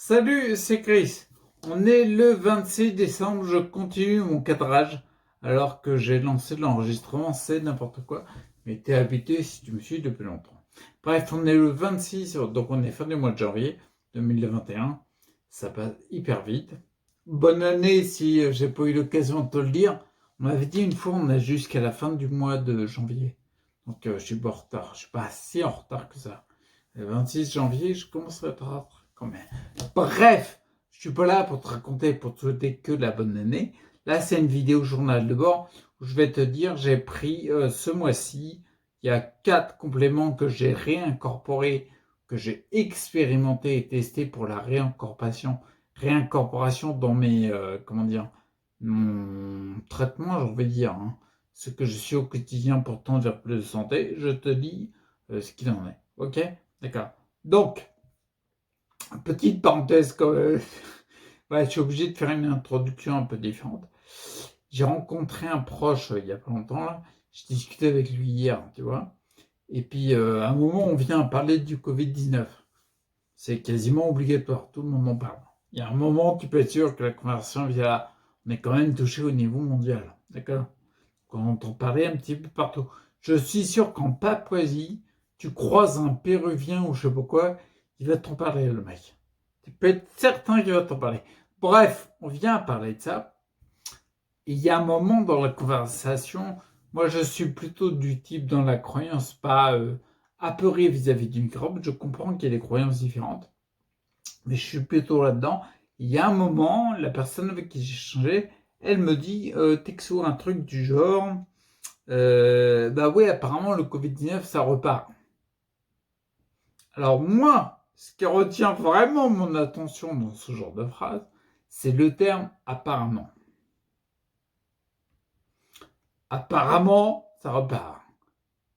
Salut, c'est Chris. On est le 26 décembre, je continue mon cadrage alors que j'ai lancé l'enregistrement, c'est n'importe quoi. Mais t'es habitué si tu me suis depuis longtemps. Bref, on est le 26, donc on est fin du mois de janvier 2021. Ça passe hyper vite. Bonne année si j'ai pas eu l'occasion de te le dire. On m'avait dit une fois, on a jusqu'à la fin du mois de janvier. Donc je suis pas en retard, je suis pas si en retard que ça. Le 26 janvier, je commencerai à être en retard quand même. Bref, je suis pas là pour te raconter, pour te souhaiter que la bonne année. Là, c'est une vidéo journal de bord où je vais te dire, j'ai pris ce mois-ci, il y a 4 compléments que j'ai réincorporés, que j'ai expérimenté et testé pour la réincorporation dans mes, mon traitement, j'ai envie de dire, hein. Ce que je suis au quotidien pour tendre vers plus de santé, je te dis ce qu'il en est. Ok? D'accord. Donc, petite parenthèse quand même. Ouais, je suis obligé de faire une introduction un peu différente. J'ai rencontré un proche il y a pas longtemps, là. Je discutais avec lui hier, tu vois. Et puis, à un moment, on vient parler du Covid-19. C'est quasiment obligatoire, tout le monde en parle. Il y a un moment, tu peux être sûr que la conversation vient là. On est quand même touché au niveau mondial, d'accord? Quand on entend parler un petit peu partout. Je suis sûr qu'en Papouasie, tu croises un Péruvien ou je sais pas quoi, il va t'en parler, le mec. Tu peux être certain qu'il va t'en parler. Bref, on vient parler de ça. Et il y a un moment dans la conversation, moi je suis plutôt du type dans la croyance, pas apeuré vis-à-vis du microbe. Je comprends qu'il y a des croyances différentes, mais je suis plutôt là-dedans. Il y a un moment, la personne avec qui j'ai changé, elle me dit texto un truc du genre bah oui, apparemment le Covid-19 ça repart. Alors moi, ce qui retient vraiment mon attention dans ce genre de phrase, c'est le terme apparemment. Apparemment, ça repart.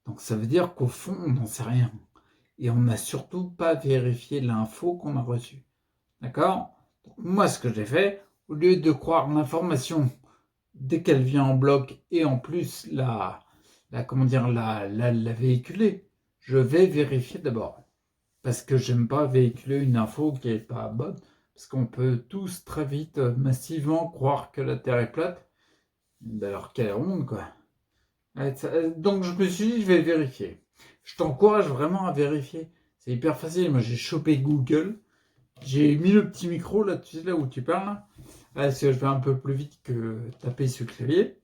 Donc ça veut dire qu'au fond, on n'en sait rien. Et on n'a surtout pas vérifié l'info qu'on a reçue. D'accord? Donc moi, ce que j'ai fait, au lieu de croire l'information dès qu'elle vient en bloc et en plus la véhiculer, je vais vérifier d'abord. Parce que j'aime pas véhiculer une info qui est pas bonne. Parce qu'on peut tous très vite, massivement croire que la Terre est plate. Alors quelle honte, quoi. Donc je me suis dit, je vais vérifier. Je t'encourage vraiment à vérifier. C'est hyper facile. Moi, j'ai chopé Google. J'ai mis le petit micro là, tu sais, là où tu parles. Là. Parce que je vais un peu plus vite que taper sur le clavier.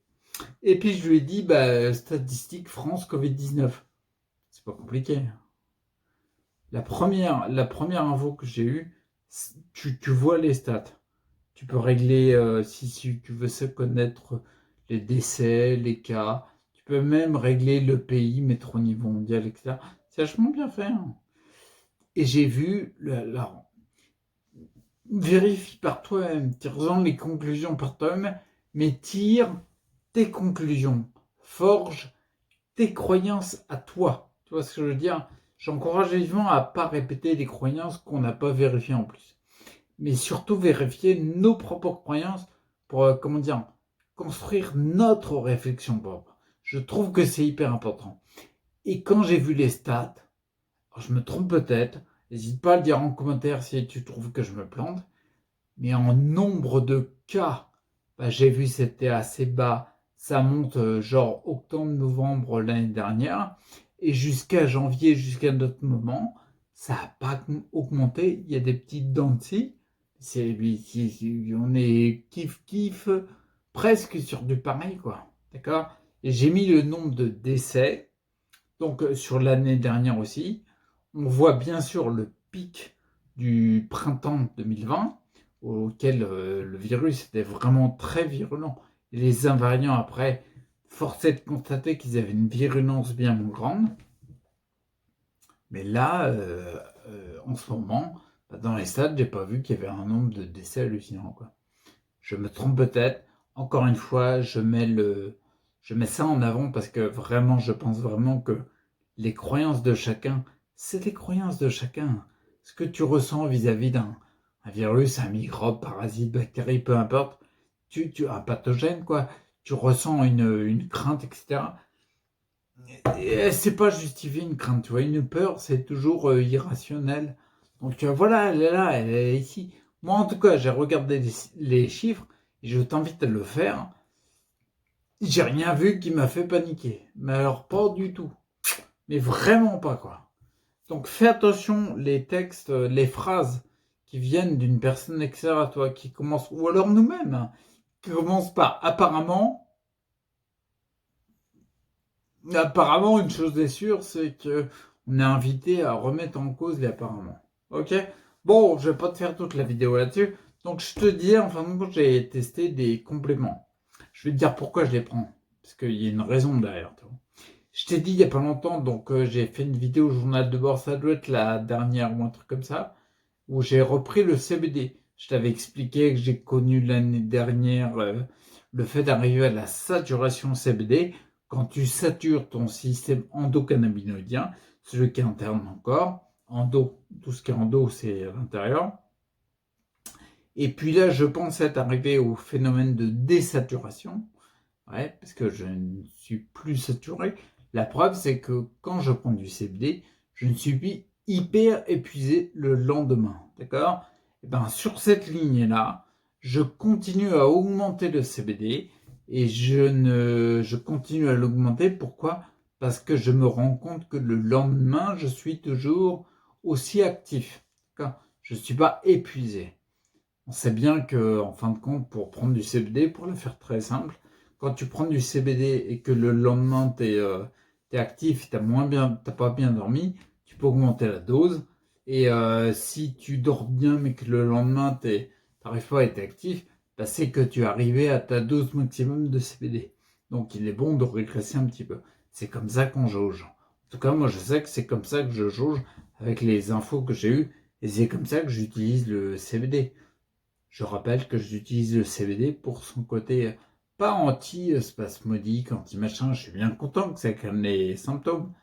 Et puis je lui ai dit, bah, statistique France Covid-19. C'est pas compliqué. La première info que j'ai eue, tu vois les stats. Tu peux régler, si tu veux se connaître les décès, les cas. Tu peux même régler le pays, mettre au niveau mondial, etc. C'est vachement bien fait. Hein. Et j'ai vu, vérifie par toi-même, tire-en les conclusions par toi-même, mais tire tes conclusions. Forge tes croyances à toi. Tu vois ce que je veux dire? J'encourage vivement à pas répéter des croyances qu'on n'a pas vérifiées en plus. Mais surtout vérifier nos propres croyances pour, construire notre réflexion propre. Je trouve que c'est hyper important. Et quand j'ai vu les stats, alors je me trompe peut-être, n'hésite pas à le dire en commentaire si tu trouves que je me plante, mais en nombre de cas, bah, j'ai vu c'était assez bas, ça monte genre octobre-novembre l'année dernière, et jusqu'à janvier, jusqu'à notre moment, ça n'a pas augmenté, il y a des petites dents de scie, on est kiff presque sur du pareil, quoi. D'accord? Et j'ai mis le nombre de décès, donc sur l'année dernière aussi. On voit bien sûr le pic du printemps 2020, auquel le virus était vraiment très virulent. Et les invariants après, force est de constater qu'ils avaient une virulence bien moins grande. Mais là, en ce moment, dans les stades, j'ai pas vu qu'il y avait un nombre de décès hallucinant, quoi. Je me trompe peut-être. Encore une fois, je mets ça en avant parce que vraiment, je pense vraiment que les croyances de chacun, c'est les croyances de chacun. Ce que tu ressens vis-à-vis d'un virus, un microbe, parasite, bactérie, peu importe, un pathogène, quoi. Tu ressens une crainte, etc. Et c'est pas justifier une crainte, tu vois. Une peur, c'est toujours irrationnel. Donc voilà, elle est là, elle est ici. Moi en tout cas, j'ai regardé les chiffres et je t'invite à le faire. J'ai rien vu qui m'a fait paniquer. Mais alors pas du tout. Mais vraiment pas quoi. Donc fais attention, les textes, les phrases qui viennent d'une personne extérieure à toi, qui commencent, ou alors nous-mêmes, hein, qui commencent par apparemment. Apparemment, une chose est sûre, c'est que on est invité à remettre en cause les apparemment. Ok? Bon, je vais pas te faire toute la vidéo là-dessus. Donc je te dis, enfin, j'ai testé des compléments. Je vais te dire pourquoi je les prends. Parce qu'il y a une raison derrière. Tu vois. Je t'ai dit il y a pas longtemps, donc j'ai fait une vidéo au journal de bord, ça doit être la dernière ou un truc comme ça, où j'ai repris le CBD. Je t'avais expliqué que j'ai connu l'année dernière le fait d'arriver à la saturation CBD. Quand tu satures ton système endocannabinoïdien, celui qui est interne encore, endo, tout ce qui est endo, c'est à l'intérieur. Et puis là, je pense être arrivé au phénomène de désaturation. Ouais, parce que je ne suis plus saturé. La preuve, c'est que quand je prends du CBD, je ne suis plus hyper épuisé le lendemain. D'accord? Et ben, sur cette ligne-là, je continue à augmenter le CBD et je continue à l'augmenter. Pourquoi? Parce que je me rends compte que le lendemain, je suis toujours aussi actif. D'accord? Je ne suis pas épuisé. On sait bien que, en fin de compte, pour prendre du CBD, pour le faire très simple, quand tu prends du CBD et que le lendemain t'es actif, t'as pas bien dormi, tu peux augmenter la dose. Et si tu dors bien mais que le lendemain t'arrives pas à être actif, bah, c'est que tu es arrivé à ta dose maximum de CBD. Donc il est bon de régresser un petit peu. C'est comme ça qu'on jauge. En tout cas, moi je sais que c'est comme ça que je jauge avec les infos que j'ai eues et c'est comme ça que j'utilise le CBD. Je rappelle que j'utilise le CBD pour son côté pas anti-spasmodique, anti-machin. Je suis bien content que ça calme les symptômes.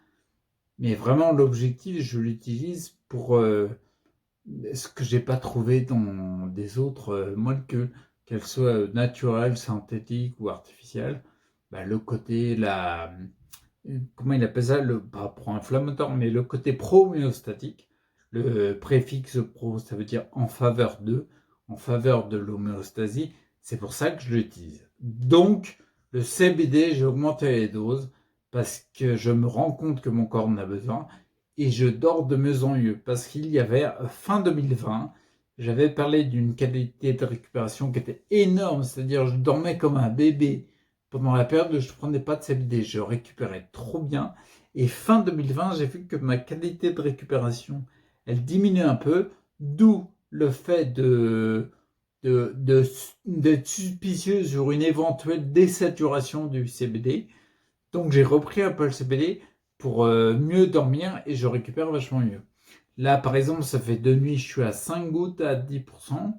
Mais vraiment, l'objectif, je l'utilise pour ce que j'ai pas trouvé dans des autres molécules, qu'elles soient naturelles, synthétiques ou artificielles. Bah, le côté, comment il appelle ça, pas pro-inflammatoire, mais le côté pro-homéostatique. Le préfixe pro, ça veut dire en faveur de l'homéostasie. C'est pour ça que je l'utilise. Donc, le CBD, j'ai augmenté les doses parce que je me rends compte que mon corps en a besoin et je dors de mieux en mieux. Parce qu'il y avait, fin 2020, j'avais parlé d'une qualité de récupération qui était énorme, c'est-à-dire je dormais comme un bébé pendant la période où je ne prenais pas de CBD, je récupérais trop bien. Et fin 2020, j'ai vu que ma qualité de récupération, elle diminue un peu, d'où le fait d'être suspicieux sur une éventuelle désaturation du CBD. Donc j'ai repris un peu le CBD pour mieux dormir et je récupère vachement mieux. Là, par exemple, ça fait 2 nuits, je suis à 5 gouttes à 10%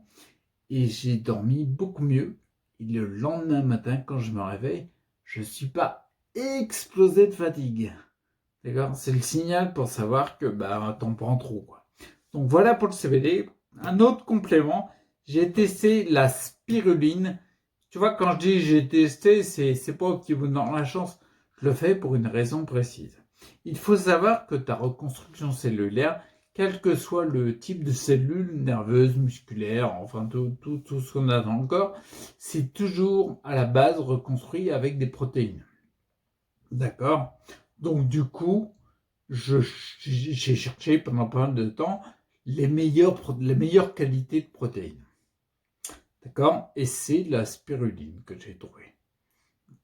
et j'ai dormi beaucoup mieux. Et le lendemain matin, quand je me réveille, je ne suis pas explosé de fatigue. D'accord? C'est le signal pour savoir que bah, t'en prends trop. Quoi. Donc voilà pour le CBD. Un autre complément, j'ai testé la spiruline. Tu vois, quand je dis j'ai testé, c'est pas au petit bout dans la chance. Je le fais pour une raison précise. Il faut savoir que ta reconstruction cellulaire, quel que soit le type de cellule nerveuse, musculaire, enfin tout ce qu'on a dans le corps, c'est toujours à la base reconstruit avec des protéines. D'accord? Donc du coup, j'ai cherché pendant pas mal de temps les meilleures qualités de protéines. D'accord? Et c'est la spiruline que j'ai trouvée,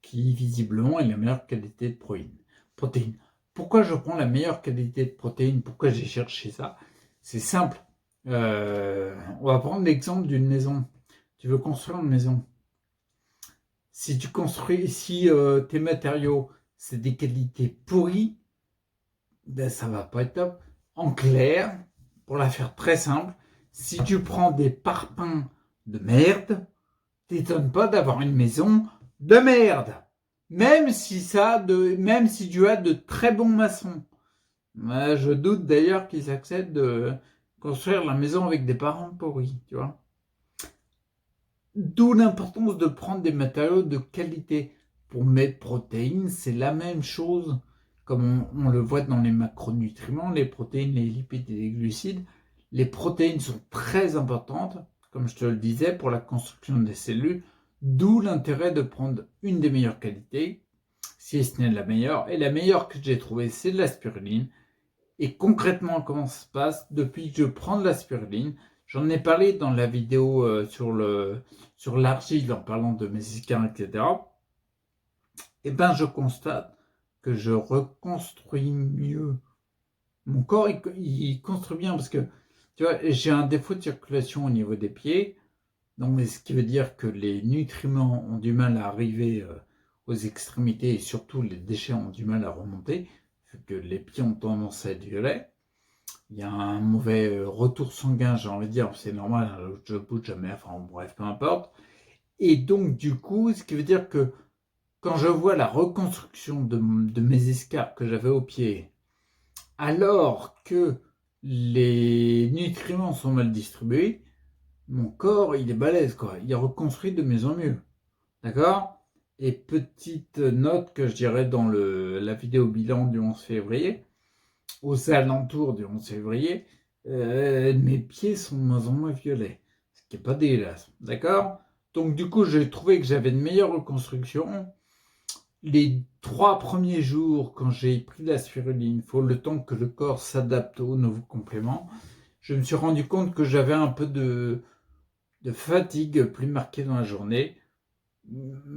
qui visiblement est la meilleure qualité de protéines. Pourquoi je prends la meilleure qualité de protéines? Pourquoi j'ai cherché ça? C'est simple. On va prendre l'exemple d'une maison. Tu veux construire une maison. Si tu construis, si tes matériaux, c'est des qualités pourries, ben ça va pas être top. En clair, pour la faire très simple, si tu prends des parpaings de merde, t'étonnes pas d'avoir une maison de merde. Même si tu as de très bons maçons. Je doute d'ailleurs qu'ils acceptent de construire la maison avec des parents pourris, tu vois. D'où l'importance de prendre des matériaux de qualité. Pour mes protéines, c'est la même chose, comme on le voit dans les macronutriments, les protéines, les lipides et les glucides. Les protéines sont très importantes, comme je te le disais, pour la construction des cellules, d'où l'intérêt de prendre une des meilleures qualités, si ce n'est la meilleure. Et la meilleure que j'ai trouvée, c'est de la spiruline. Et concrètement, comment ça se passe? Depuis que je prends de la spiruline, j'en ai parlé dans la vidéo sur l'argile en parlant de mes escarres, etc. Et ben je constate que je reconstruis mieux. Mon corps, il construit bien parce que, tu vois, j'ai un défaut de circulation au niveau des pieds. Donc, ce qui veut dire que les nutriments ont du mal à arriver aux extrémités et surtout les déchets ont du mal à remonter, vu que les pieds ont tendance à être violets. Il y a un mauvais retour sanguin, j'ai envie de dire, c'est normal, je bouge jamais, enfin bref, peu importe. Et donc, du coup, ce qui veut dire que quand je vois la reconstruction de mes escarpes que j'avais aux pieds, alors que les nutriments sont mal distribués, mon corps, il est balèze, quoi. Il reconstruit de mieux en mieux. D'accord? Et petite note que je dirais dans la vidéo bilan du 11 février, aux alentours du 11 février, mes pieds sont de moins en moins violets. Ce qui n'est pas dégueulasse. D'accord? Donc, du coup, j'ai trouvé que j'avais une meilleure reconstruction. Les 3 premiers jours, quand j'ai pris la spiruline, il faut le temps que le corps s'adapte aux nouveaux compléments. Je me suis rendu compte que j'avais un peu de fatigue plus marquée dans la journée.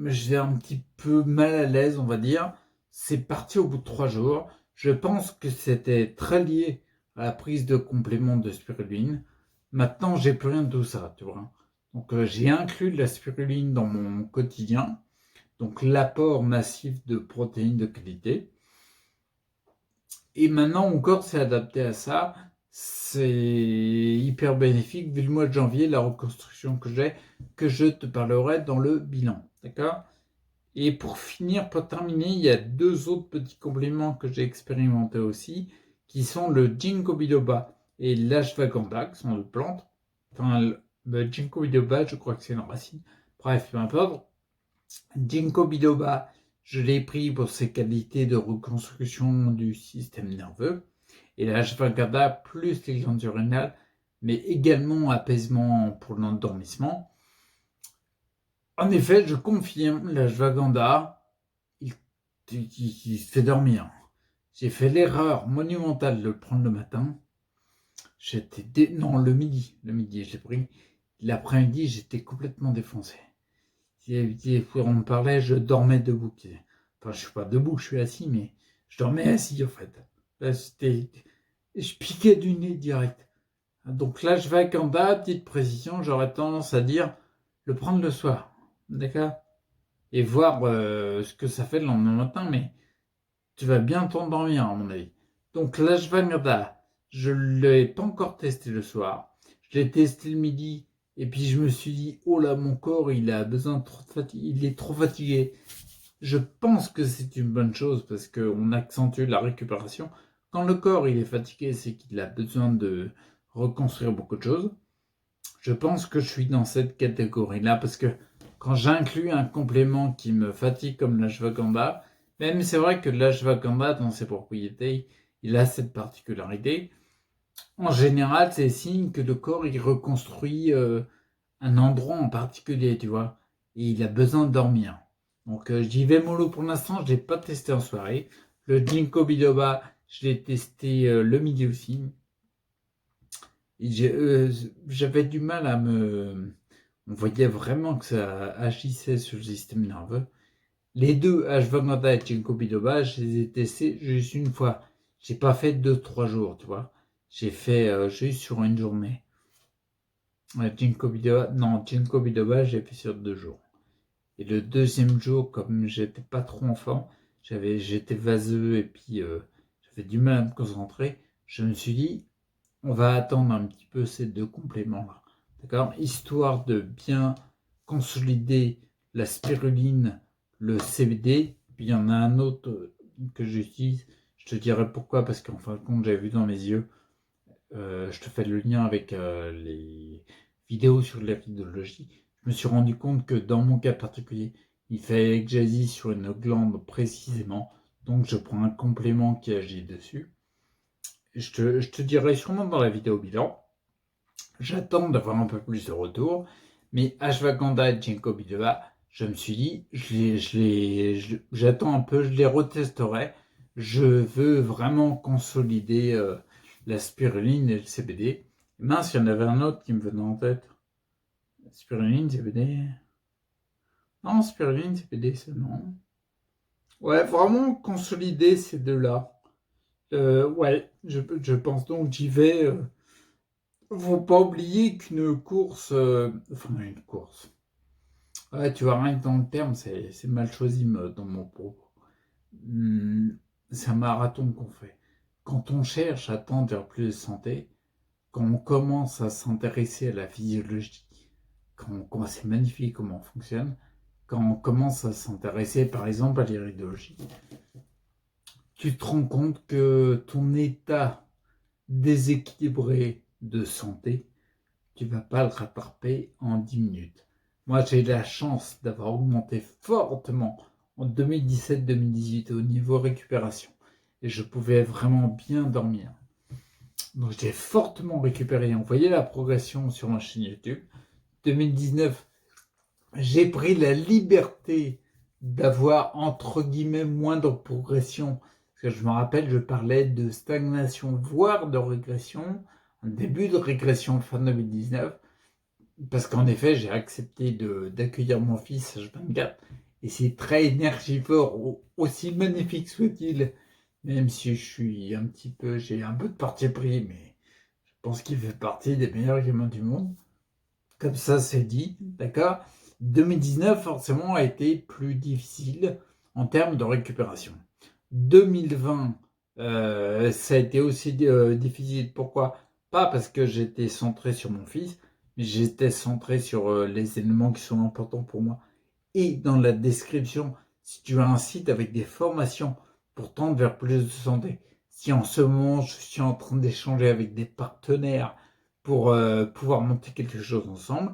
J'étais un petit peu mal à l'aise, on va dire. C'est parti au bout de 3 jours. Je pense que c'était très lié à la prise de compléments de spiruline. Maintenant, j'ai plus rien de tout ça, tu vois. Donc, j'ai inclus de la spiruline dans mon quotidien. Donc, l'apport massif de protéines de qualité. Et maintenant, mon corps s'est adapté à ça. C'est hyper bénéfique vu le mois de janvier, la reconstruction que j'ai, que je te parlerai dans le bilan. D'accord? Et pour finir, pour terminer, il y a 2 autres petits compléments que j'ai expérimentés aussi, qui sont le ginkgo biloba et l'ashwagandha, qui sont des plantes. Enfin, le ginkgo biloba, je crois que c'est une racine. Bref, peu importe. Ginkgo biloba, je l'ai pris pour ses qualités de reconstruction du système nerveux. Et l'ashwagandha plus les glandes urинales, mais également apaisement pour l'endormissement. En effet, je confirme, l'ashwagandha, il fait dormir. J'ai fait l'erreur monumentale de le prendre le matin. Non, le midi, je l'ai pris. L'après-midi, j'étais complètement défoncé. On me parlait, je dormais debout. Enfin, je suis pas debout, je suis assis, mais je dormais assis en fait. Là, je piquais du nez direct. Donc là, je vais à Kanda, petite précision, j'aurais tendance à dire le prendre le soir. D'accord? Et voir ce que ça fait le lendemain matin, mais tu vas bien t'endormir à mon avis. Donc l'ashwagandha, je ne l'ai pas encore testé le soir. Je l'ai testé le midi et puis je me suis dit oh là mon corps il a besoin de trop de fatigue, il est trop fatigué. Je pense que c'est une bonne chose parce qu'on accentue la récupération. Quand le corps il est fatigué, c'est qu'il a besoin de reconstruire beaucoup de choses. Je pense que je suis dans cette catégorie-là parce que quand j'inclus un complément qui me fatigue comme l'ashwagandha, même c'est vrai que l'ashwagandha dans ses propriétés, il a cette particularité. En général, c'est signe que le corps il reconstruit un endroit en particulier, tu vois, et il a besoin de dormir. Donc j'y vais mollo pour l'instant, je l'ai pas testé en soirée. Le ginkgo biloba, je l'ai testé le midi aussi. J'avais du mal à me... On voyait vraiment que ça agissait sur le système nerveux. Les deux, ashwagandha et ginkgo biloba, je les ai testés juste une fois. J'ai pas fait 2-3 jours, tu vois. J'ai fait juste sur une journée. Ginkgo biloba, j'ai fait sur 2 jours. Et le deuxième jour, comme j'étais pas trop en forme, j'étais vaseux et puis j'avais du mal à me concentrer, je me suis dit, on va attendre un petit peu ces 2 compléments-là. D'accord? Histoire de bien consolider la spiruline, le CBD. Puis il y en a un autre que j'utilise. Je te dirai pourquoi, parce qu'en fin de compte, j'avais vu dans mes yeux. Je te fais le lien avec les vidéos sur l'iridologie. Je me suis rendu compte que dans mon cas particulier, il fallait que j'agisse sur une glande précisément. Donc je prends un complément qui agit dessus. Je te dirai sûrement dans la vidéo bilan. J'attends d'avoir un peu plus de retour. Mais Ashwagandha et Ginkgo biloba, je me suis dit, j'attends un peu, je les retesterai. Je veux vraiment consolider la spiruline et le CBD. Mince, il y en avait un autre qui me venait en tête. Spiruline, CBD. Non, spiruline, CBD, c'est non. Ouais, vraiment consolider ces deux-là. Ouais, je pense donc j'y vais. Faut pas oublier qu'une course, enfin une course. Ouais, tu vois, rien que dans le terme, c'est mal choisi dans mon propos. C'est un marathon qu'on fait. Quand on cherche à tendre vers plus de santé, quand on commence à s'intéresser à la physiologie, c'est magnifique comment on fonctionne, quand on commence à s'intéresser par exemple à l'iridologie, tu te rends compte que ton état déséquilibré de santé, tu ne vas pas le rattraper en 10 minutes. Moi, j'ai eu la chance d'avoir augmenté fortement en 2017-2018 au niveau récupération. Et je pouvais vraiment bien dormir. Donc, j'ai fortement récupéré. On voyait la progression sur ma chaîne YouTube. 2019, j'ai pris la liberté d'avoir, entre guillemets, moindre progression. Parce que je me rappelle, je parlais de stagnation, voire de régression. Un début de régression fin 2019. Parce qu'en effet, j'ai accepté d'accueillir mon fils H24. Et c'est très énergivore, aussi magnifique soit-il. Même si j'ai un peu de parti pris, mais je pense qu'il fait partie des meilleurs gamins du monde. Comme ça, c'est dit, d'accord. 2019, forcément, a été plus difficile en termes de récupération. 2020, ça a été aussi difficile. Pourquoi? Pas parce que j'étais centré sur mon fils, mais j'étais centré sur les éléments qui sont importants pour moi. Et dans la description, si tu as un site avec des formations pour tendre vers plus de santé, si en ce moment je suis en train d'échanger avec des partenaires pour pouvoir monter quelque chose ensemble,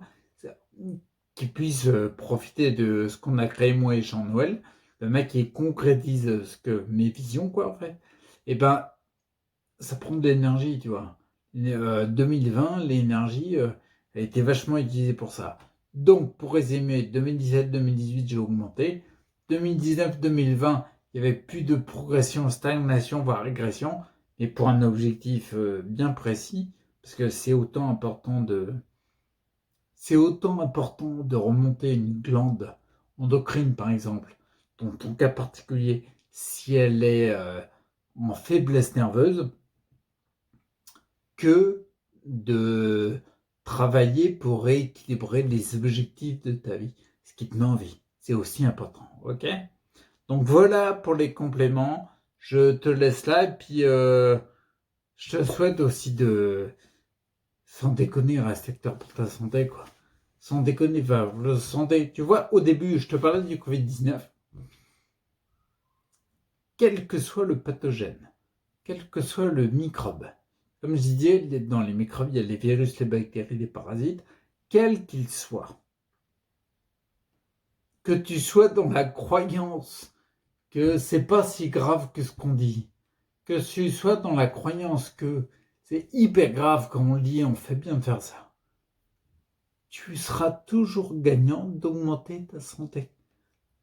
qui puissent profiter de ce qu'on a créé moi et Jean-Noël, le mec qui concrétise mes visions, quoi, en fait, et ben, ça prend de l'énergie, tu vois. 2020, l'énergie a été vachement utilisée pour ça. Donc, pour résumer, 2017-2018, j'ai augmenté. 2019-2020, il n'y avait plus de progression, stagnation, voire régression, mais pour un objectif bien précis, parce que c'est autant important de remonter une glande endocrine, par exemple, dans ton cas particulier, si elle est en faiblesse nerveuse, que de travailler pour rééquilibrer les objectifs de ta vie, ce qui te met en vie. C'est aussi important, ok? Donc voilà pour les compléments. Je te laisse là et puis je te souhaite aussi sans déconner, reste acteur pour ta santé, quoi. Sans déconner, va, le santé. Tu vois, au début, je te parlais du Covid-19. Quel que soit le pathogène, quel que soit le microbe, comme je disais, dans les microbes, il y a les virus, les bactéries, les parasites, quels qu'ils soient. Que tu sois dans la croyance que c'est pas si grave que ce qu'on dit, que tu sois dans la croyance que c'est hyper grave quand on le dit, on fait bien de faire ça, tu seras toujours gagnant d'augmenter ta santé.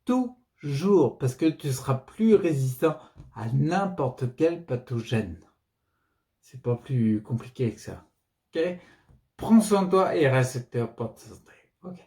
Toujours, parce que tu seras plus résistant à n'importe quel pathogène. C'est pas plus compliqué que ça. Ok? Prends soin de toi et reste pour ta santé. Ok?